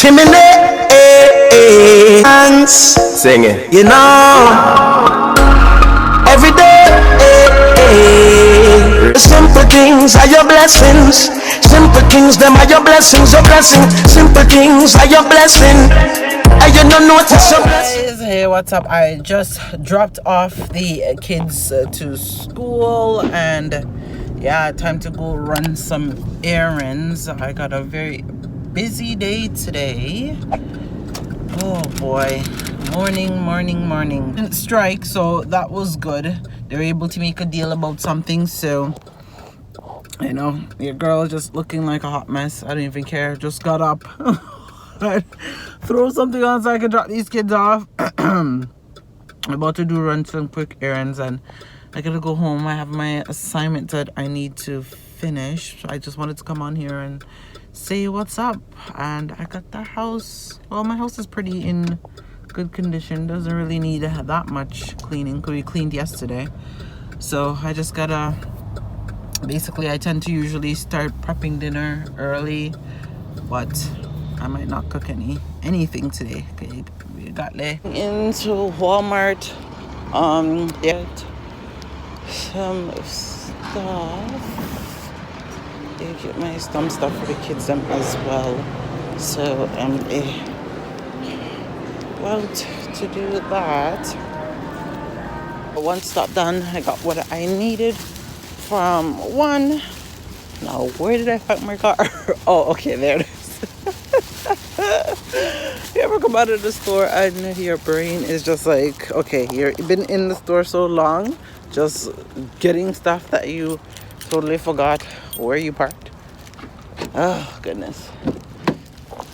chimney, hands, Sing it. you know, every day. Simple things are your blessings. Simple things, them are your blessings. Your blessing. Simple things are your blessing. And you don't notice your blessing. Hey, what's up? I just dropped off the kids to school, and yeah, time to go run some errands. I got a very busy day today. Oh boy, morning strike, so that was good. They were able to make a deal about something, so you know, your girl just looking like a hot mess. I don't even care. Just got up. Throw something on so I can drop these kids off. I'm about to run some quick errands, and I gotta go home. I have my assignment that I need to finish. I just wanted to come on here and say what's up. And I got the house. Well, my house is pretty in good condition. Doesn't really need that much cleaning because we cleaned yesterday. So I just gotta, basically I tend to usually start prepping dinner early, but I might not cook anything today. Okay, we got into Walmart. Get some stuff. Get my some stuff for the kids as well. So about to do that. One stop done. I got what I needed from one. Now where did I park my car? Oh, okay, there it is. You ever come out of the store and your brain is just like, okay, you've been in the store so long, just getting stuff that you totally forgot where you parked. Oh goodness.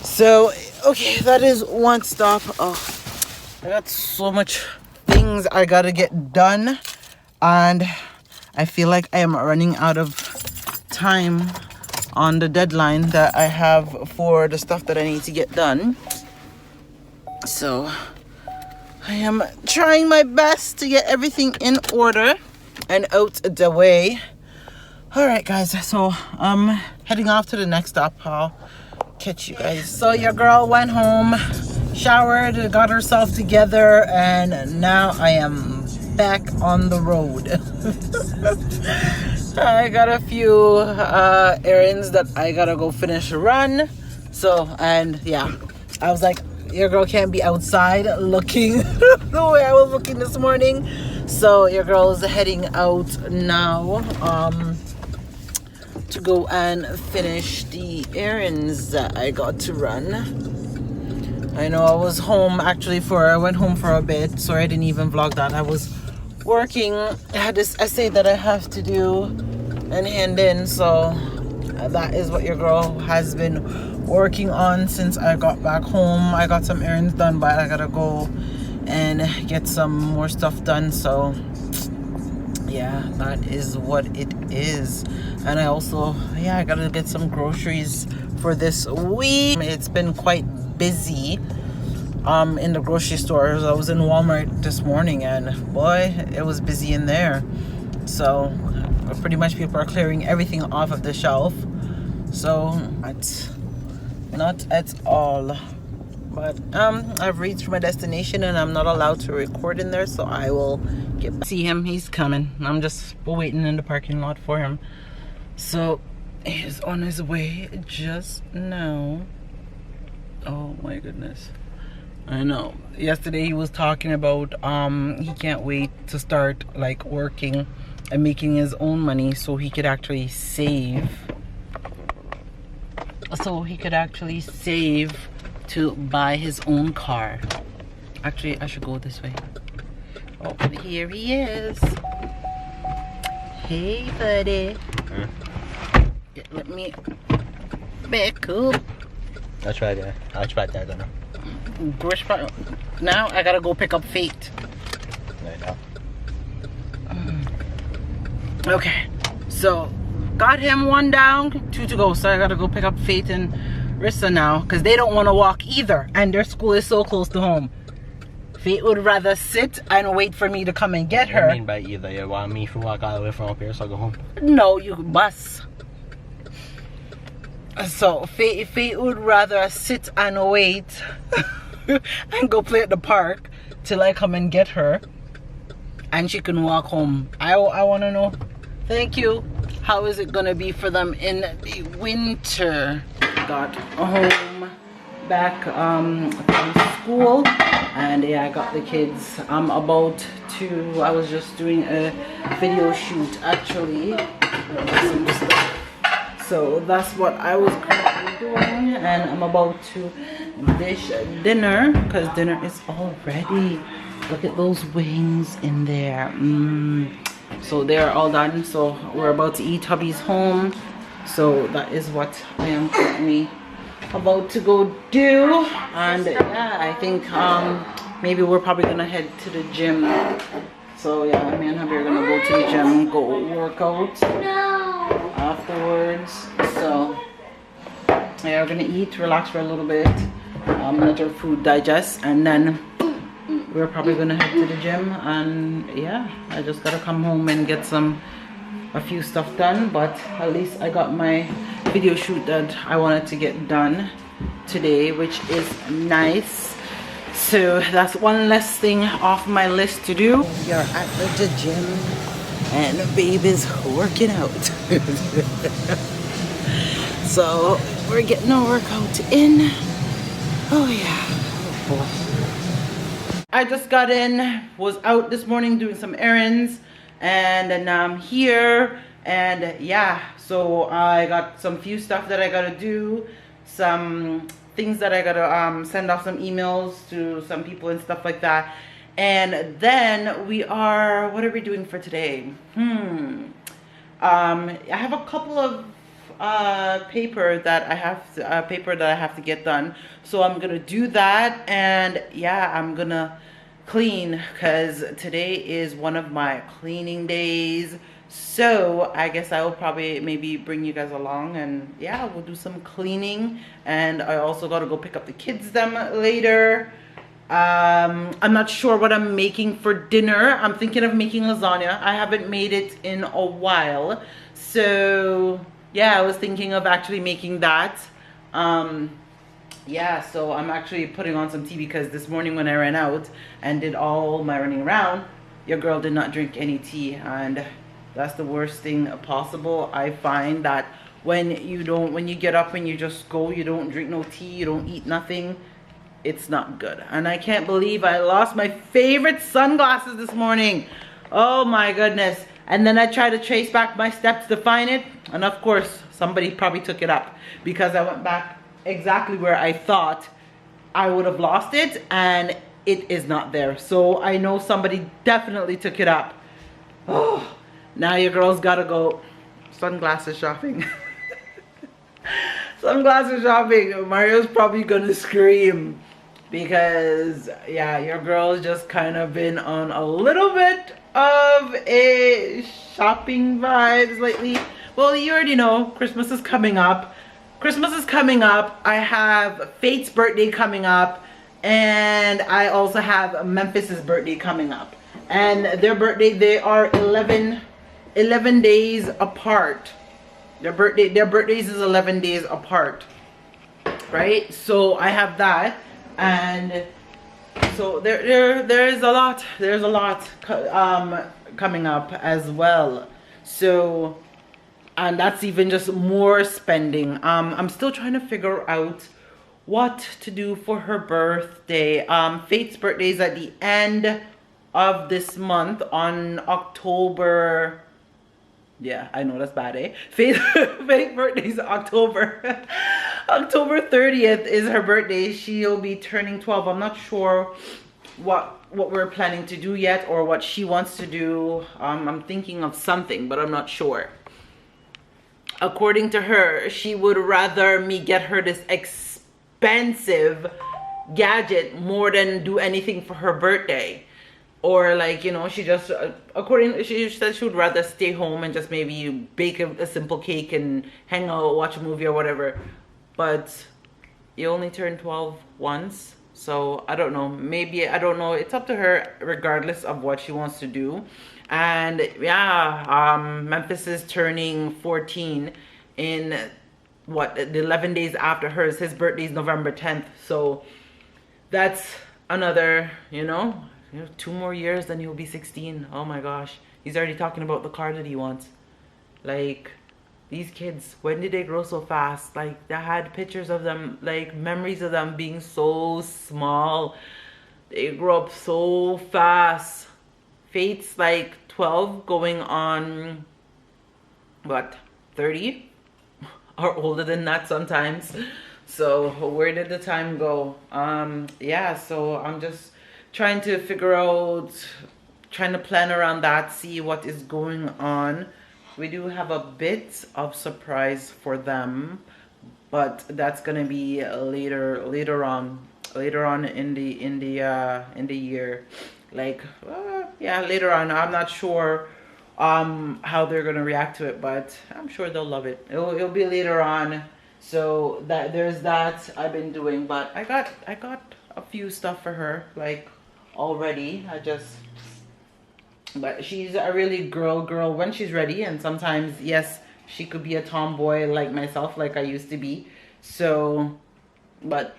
So okay, that is one stop. Oh, I got so much things I gotta get done, and I feel like I am running out of time on the deadline that I have for the stuff that I need to get done. So I am trying my best to get everything in order and out the way. All right, guys, so I'm heading off to the next stop. I'll catch you guys. So your girl went home, showered, got herself together, and now I am back on the road. I got a few errands that I gotta go finish run. So, and yeah, I was like, your girl can't be outside looking the way I was looking this morning. So your girl is heading out now to go and finish the errands that I got to run. I know I was home actually I went home for a bit, so I didn't even vlog that. I was working. I had this essay that I have to do and hand in, so that is what your girl has been working on since I got back home. I got some errands done, but I gotta go and get some more stuff done. So yeah, that is what it is. And I also, I gotta get some groceries for this week. It's been quite busy in the grocery stores. I was in Walmart this morning, and boy, it was busy in there. So pretty much people are clearing everything off of the shelf. So not at all, but I've reached my destination and I'm not allowed to record in there, so I will get back. See him, he's coming. I'm just waiting in the parking lot for him. So he's on his way just now. Oh my goodness, I know. Yesterday he was talking about he can't wait to start like working and making his own money so he could actually save. So he could actually save to buy his own car. Actually, I should go this way. Oh, here he is. Hey, buddy. Let me back up. I'll try that. I don't know. Now I gotta go pick up Fate. Right now. Okay, so got him one down, 2 to go. So I gotta go pick up Fate and Rissa now, because they don't want to walk either, and their school is so close to home. Fate would rather sit and wait for me to come and get her. What do you mean by either? You want me to walk all the way from up here so I go home? No, you bus. So Faye would rather sit and wait and go play at the park till I come and get her and she can walk home. I want to know, thank you, how is it gonna be for them in the winter? Got home back from school, and yeah, I got the kids. I'm about to, I was just doing a video shoot actually, so that's what I was currently doing, and I'm about to dish dinner because dinner is all ready. Look at those wings in there. So they're all done, so we're about to eat. Hubby's home, so that is what I am currently about to go do. And yeah, I think maybe we're probably gonna head to the gym. So yeah, me and hubby are gonna go to the gym, go work out afterwards. So yeah, we're gonna eat, relax for a little bit, let our food digest, and then we're probably gonna head to the gym. And yeah, I just gotta come home and get a few stuff done, but at least I got my video shoot that I wanted to get done today, which is nice. So that's one less thing off my list to do. We are at the gym and babe is working out. So we're getting our workout in. Oh yeah, oh boy. I just got in, was out this morning doing some errands, and then now I'm here. And yeah, so I got some few stuff that I gotta do, some things that I gotta send off some emails to some people and stuff like that. And then we are, what are we doing for today? I have a couple of paper that I have to get done, so I'm gonna do that. And yeah, I'm gonna clean because today is one of my cleaning days. So I guess I will probably maybe bring you guys along, and yeah, we'll do some cleaning. And I also got to go pick up the kids them later. I'm not sure what I'm making for dinner. I'm thinking of making lasagna. I haven't made it in a while, so yeah, I was thinking of actually making that. Yeah, so I'm actually putting on some tea because this morning when I ran out and did all my running around, your girl did not drink any tea, and that's the worst thing possible. I find that when you get up and you just go, you don't drink no tea, you don't eat nothing, it's not good. And I can't believe I lost my favorite sunglasses this morning. Oh my goodness. And then I tried to trace back my steps to find it, and of course somebody probably took it up because I went back exactly where I thought I would have lost it, and it is not there. So I know somebody definitely took it up. Oh, now your girl's gotta go sunglasses shopping. Sunglasses shopping. Mario's probably gonna scream because yeah, your girl's just kind of been on a little bit of a shopping vibes lately. Well, you already know Christmas is coming up. Christmas is coming up. I have Faith's birthday coming up, and I also have Memphis's birthday coming up. And their birthday, they are 11 days apart. Their birthdays is 11 days apart, right? So I have that, and so there's a lot coming up as well. So, and that's even just more spending. I'm still trying to figure out what to do for her birthday. Faith's birthday is at the end of this month on October. Yeah, I know that's bad, eh? Faith's birthday is October. October 30th is her birthday. She'll be turning 12. I'm not sure what we're planning to do yet, or what she wants to do. I'm thinking of something, but I'm not sure. According to her, she would rather me get her this expensive gadget more than do anything for her birthday. Or like, you know, she just, she said she would rather stay home and just maybe bake a simple cake and hang out, watch a movie or whatever. But you only turn 12 once. So I don't know, maybe, I don't know. It's up to her regardless of what she wants to do. And yeah, Memphis is turning 14 in what, the 11 days after hers. His birthday is November 10th. So that's another, you know, 2 more years, then he'll be 16. Oh my gosh. He's already talking about the car that he wants. Like, these kids, when did they grow so fast? Like, I had pictures of them, like memories of them being so small. They grow up so fast. Fate's like 12 going on, what, 30? Or older than that sometimes. So where did the time go? Yeah, so I'm just trying to figure out, trying to plan around that, see what is going on. We do have a bit of surprise for them, but that's gonna be later on in the year. Like, yeah, later on. I'm not sure how they're gonna react to it, but I'm sure they'll love it. It'll be later on. So that there's that I've been doing, but I got a few stuff for her, like, already. But she's a really girl when she's ready, and sometimes, yes, she could be a tomboy like myself, like I used to be. So, but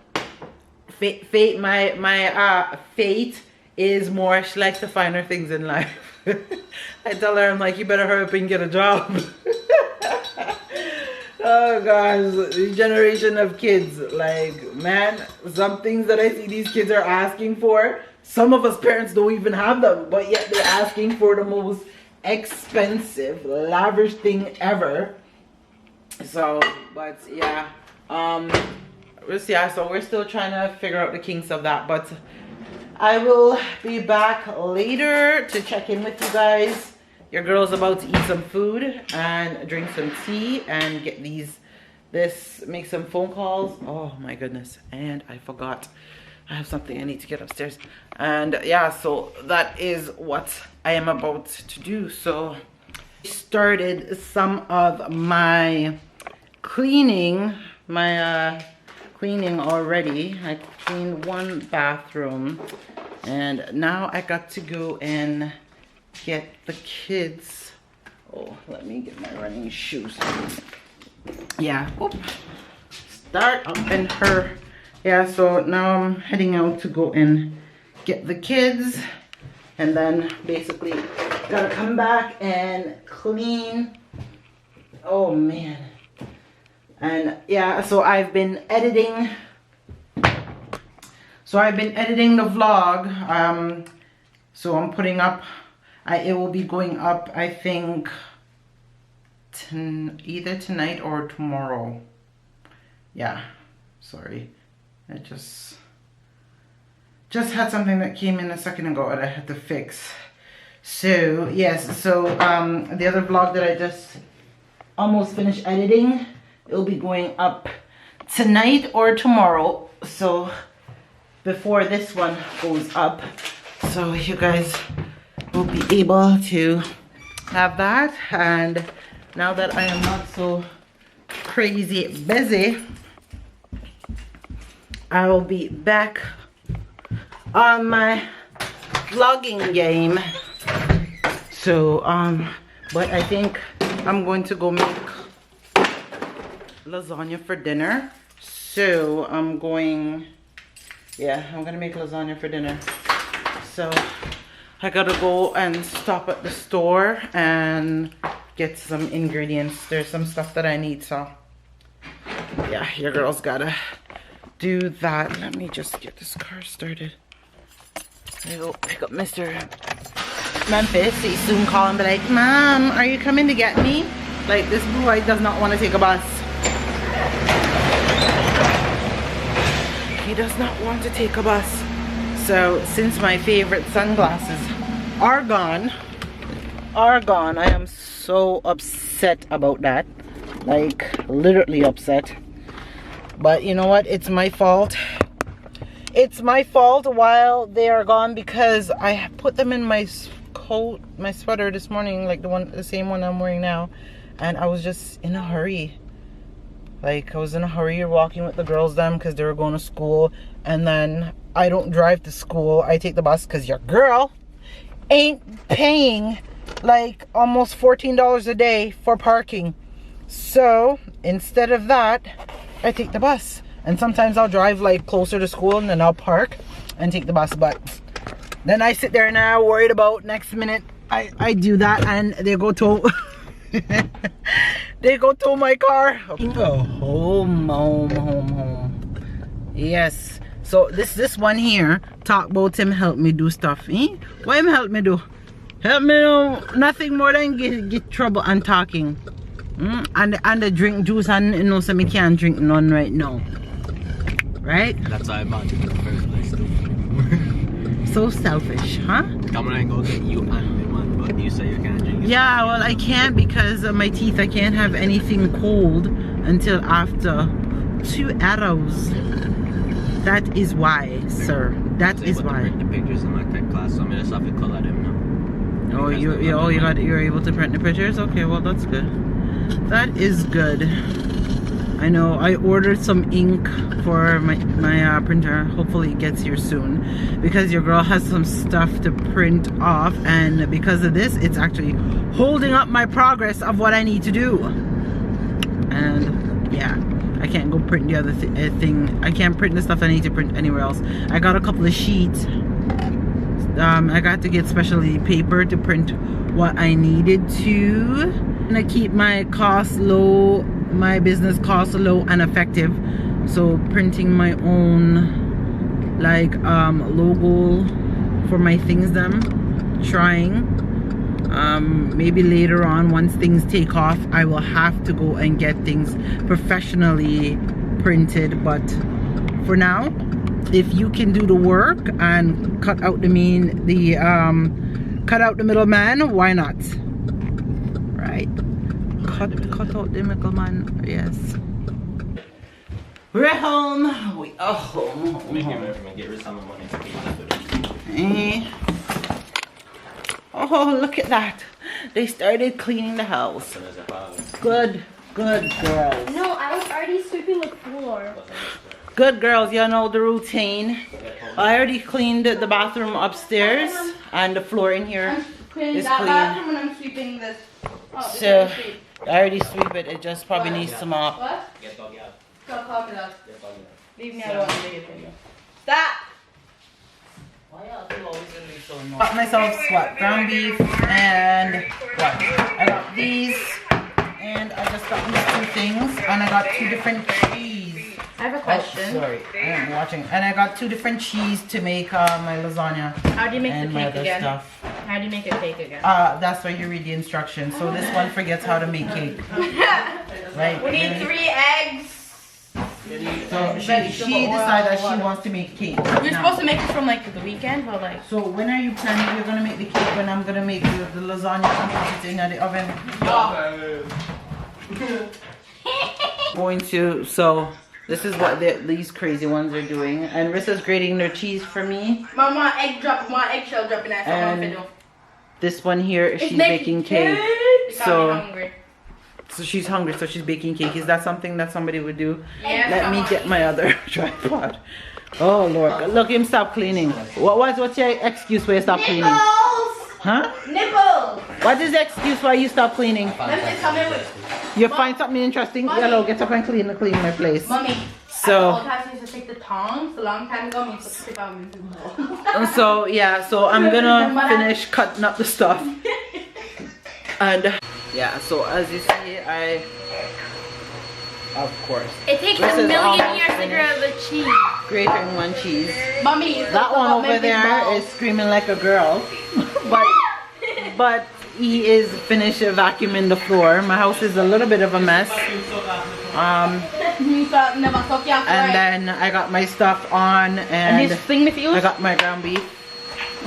fate, my fate is more, she likes the finer things in life. I tell her, I'm like, you better hurry up and get a job. Oh gosh, the generation of kids, like, man, some things that I see these kids are asking for, some of us parents don't even have them, but yet they're asking for the most expensive, lavish thing ever. So, but yeah, so we're still trying to figure out the kinks of that, but I will be back later to check in with you guys. Your girl's about to eat some food and drink some tea and get make some phone calls. Oh my goodness, and I forgot. I have something I need to get upstairs. And yeah, so that is what I am about to do. So I started some of my cleaning, cleaning already. I cleaned one bathroom, and now I got to go and get the kids. Oh, let me get my running shoes. Yeah, oop. Start up in her. Yeah, so now I'm heading out to go and get the kids, and then basically gotta come back and clean. Oh man. And yeah, so I've been editing the vlog. So I'm putting up, it will be going up, I think, either tonight or tomorrow. Yeah, sorry. I just had something that came in a second ago that I had to fix. So yes, so the other vlog that I just almost finished editing, it'll be going up tonight or tomorrow, so before this one goes up, so you guys will be able to have that. And now that I am not so crazy busy, I will be back on my vlogging game. So but I think I'm going to go make lasagna for dinner. So I'm gonna make lasagna for dinner. So I gotta go and stop at the store and get some ingredients. There's some stuff that I need, so yeah, your girl's gotta do that. Let me just get this car started. I go pick up Mr. Memphis. He soon call and be like, Mom, are you coming to get me? Like, this boy does not want to take a bus. He does not want to take a bus. So since my favorite sunglasses are gone, I am so upset about that. Like, literally upset. But you know what? It's my fault. It's my fault while they are gone, because I put them in my coat, my sweater this morning, like the same one I'm wearing now, and I was just in a hurry. Like, I was in a hurry walking with the girls then because they were going to school, and then I don't drive to school. I take the bus because your girl ain't paying like almost $14 a day for parking. So instead of that, I take the bus. And sometimes I'll drive like closer to school and then I'll park and take the bus. But then I sit there and I'm worried about next minute I do that and they go tow they go tow my car. Go home. Yes. So this one here talk about him help me do stuff. What him help me do? Help me do nothing more than get trouble and talking. And the drink juice and you know so me can't drink none right now. Right? That's why I bought it in the first place too. So selfish, huh? Come on and go get you and me one, but you say you can't drink it. Yeah, well I can't because of my teeth. I can't have anything cold until after 2 hours. That is why, sir. That is why. Print the pictures in my tech class, so I'm gonna have to color them now. Oh, you're able to print the pictures? Okay, well that's good. That is good. I know I ordered some ink for my printer. Hopefully it gets here soon because your girl has some stuff to print off, and because of this it's actually holding up my progress of what I need to do. And yeah, I can't go print the other thing. I can't print the stuff I need to print anywhere else. I got a couple of sheets. I got to get specialty paper to print what I needed to. And I keep my costs low, my business costs low and effective. So printing my own like logo for my things them, trying. Maybe later on once things take off I will have to go and get things professionally printed, but for now if you can do the work and cut out the middleman, why not? Right? Cut out the middleman. Yes. We're home. We are home. Make it get rid of some money to keep that. Oh, look at that. They started cleaning the house. Good girls. No, I was already sweeping the floor. Good girls, you know the routine. I already cleaned the bathroom upstairs and the floor in here I'm cleaning is that clean. bathroom and I'm sweeping this. Oh, this So is sweep. I already sweep it. It just probably needs some mop. What? Get doggy out. Stop calling it up. Get doggy out. Leave me alone. Stop! Why are you always gonna be so annoying? Got myself what? Ground beef and what? I got these and I just got these 2 things and I got 2 different cheese. I have a Oh, question. sorry, I am watching. And I got 2 different cheese to make my lasagna How do you make and the my cake other again? stuff. How do you make a cake again? That's why you read the instructions. So this one forgets how to make cake. Right? We need 3 eggs. So she decided that she wants to make cake. We're supposed to make this from like the weekend, but like. So when are you planning? You're gonna make the cake when I'm gonna make the lasagna and put it in the oven. Going to, so this is what these crazy ones are doing, and Rissa's grating their cheese for me. Mama, eggshell dropping that. And this one here, she's making baking cake. Hungry. So she's hungry, so she's baking cake. Is that something that somebody would do? Yeah, Let me get my other tripod. Oh Lord, look him stop cleaning. What's your excuse why you stop cleaning? Huh? Nipples! What is the excuse why you stop cleaning? With You find something interesting? Mommy. Hello, get up and clean my place. Mommy. So, I used to take the tongs a long time ago. so yeah, so I'm gonna finish cutting up the stuff. And yeah, so as you see, of course. It takes This a is million almost years to finished. grow the cheese. Grating 1 cheese. Mommy, That one over there is screaming like a girl, but he is finished vacuuming the floor. My house is a little bit of a mess. And then I got my stuff on, and I got my ground beef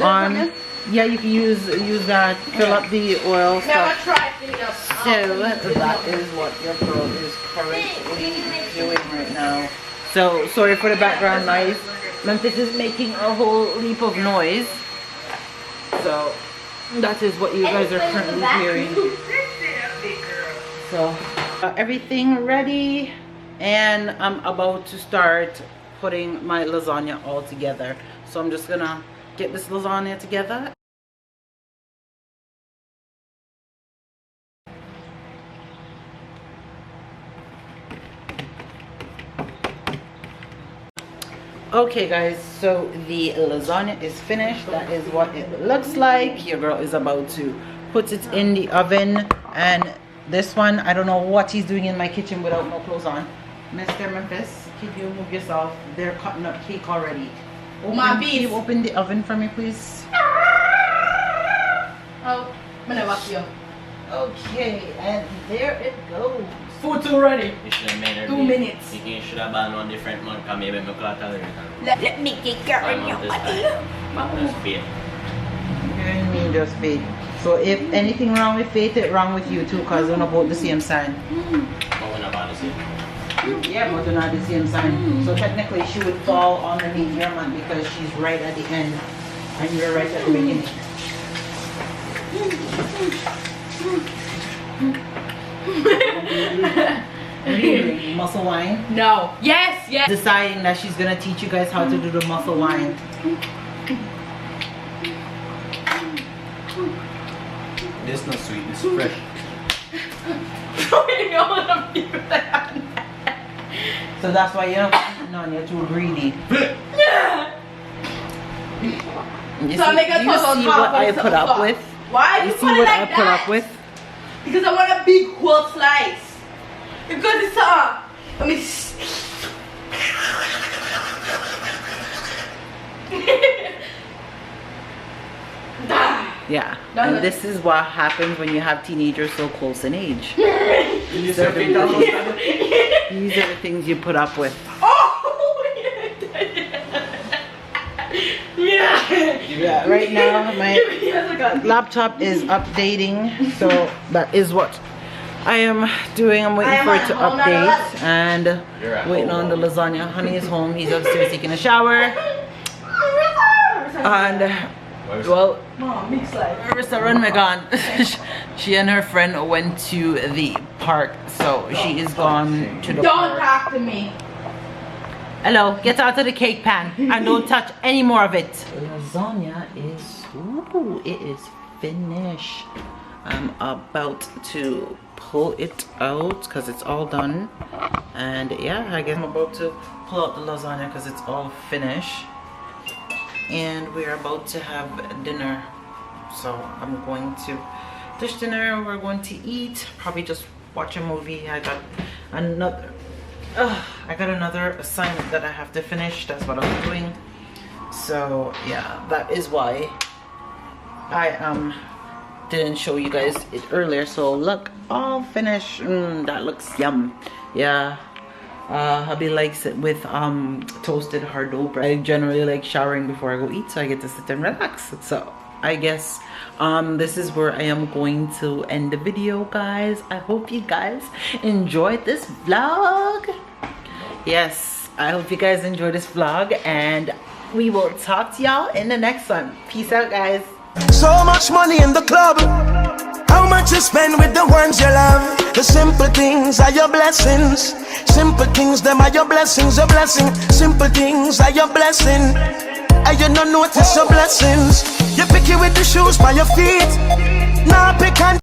on. Yeah, you can use that. Fill up the oil stuff. So that is what your girl is currently doing right now. So sorry for the background noise. Memphis is making a whole leap of noise. So that is what you guys are currently hearing. So everything ready, and I'm about to start putting my lasagna all together. So I'm just gonna get this lasagna together. Okay guys, so the lasagna is finished. That is what it looks like. Your girl is about to put it in the oven, and this one, I don't know what he's doing in my kitchen without no clothes on. Mr. Memphis, can you move yourself? They're cutting up cake already. Can you open the oven for me, please? Oh, I'm gonna walk you. Okay, and there it goes. Food's already. You should have made her 2 minutes. You should have banned one different month, because maybe my cloth tolerate. Let me get your That's bait. You mean just fate? So if anything wrong with fate, it wrong with you too, because we're not both the same sign. But we're not about to see. Yeah, but they're not the same sign. So technically she would fall underneath your man because she's right at the end and you're right at the beginning. What are you doing? Muscle wine? No. Yes, yes. Deciding that she's gonna teach you guys how to do the muscle wine. This is not sweet, this is fresh. So that's why you're you're too greedy. You So I make a do you toast on see top what of I some put up sauce. with? Why You you see put it what like I put that? up with? Because I want a big whole slice. Because it's I mean. Yeah, No, and no. this is what happens when you have teenagers so close in age. These are These are the things you put up with. Yeah, right now my laptop is updating, so that is what I am doing. I'm waiting for it to update and waiting on the lasagna. Honey is home. He's upstairs taking a shower. And well, Marissa run Megan. She and her friend went to the park, so she is gone to the Don't park. talk to me. Hello, get out of the cake pan and don't touch any more of it. Lasagna is, ooh, it is finished. I'm about to pull it out because it's all done. And yeah, I guess I'm about to pull out the lasagna because it's all finished. And we're about to have dinner. So I'm going to dish dinner. We're going to eat, probably just watch a movie. I got another assignment that I have to finish. That's what I'm doing. So yeah, that is why I didn't show you guys it earlier. So look, all finished. That looks yum. Yeah. Hubby likes it with toasted hard dough bread. I generally like showering before I go eat, so I get to sit and relax. So I guess this is where I am going to end the video, guys. I hope you guys enjoyed this vlog. Yes, I hope you guys enjoyed this vlog, and we will talk to y'all in the next one. Peace out, guys. So much money in the club. How much you spend with the ones you love? The simple things are your blessings. Simple things, them are your blessings, your blessing. Simple things are your blessing. And you don't notice your blessings. You pick it with the shoes by your feet. Now pick and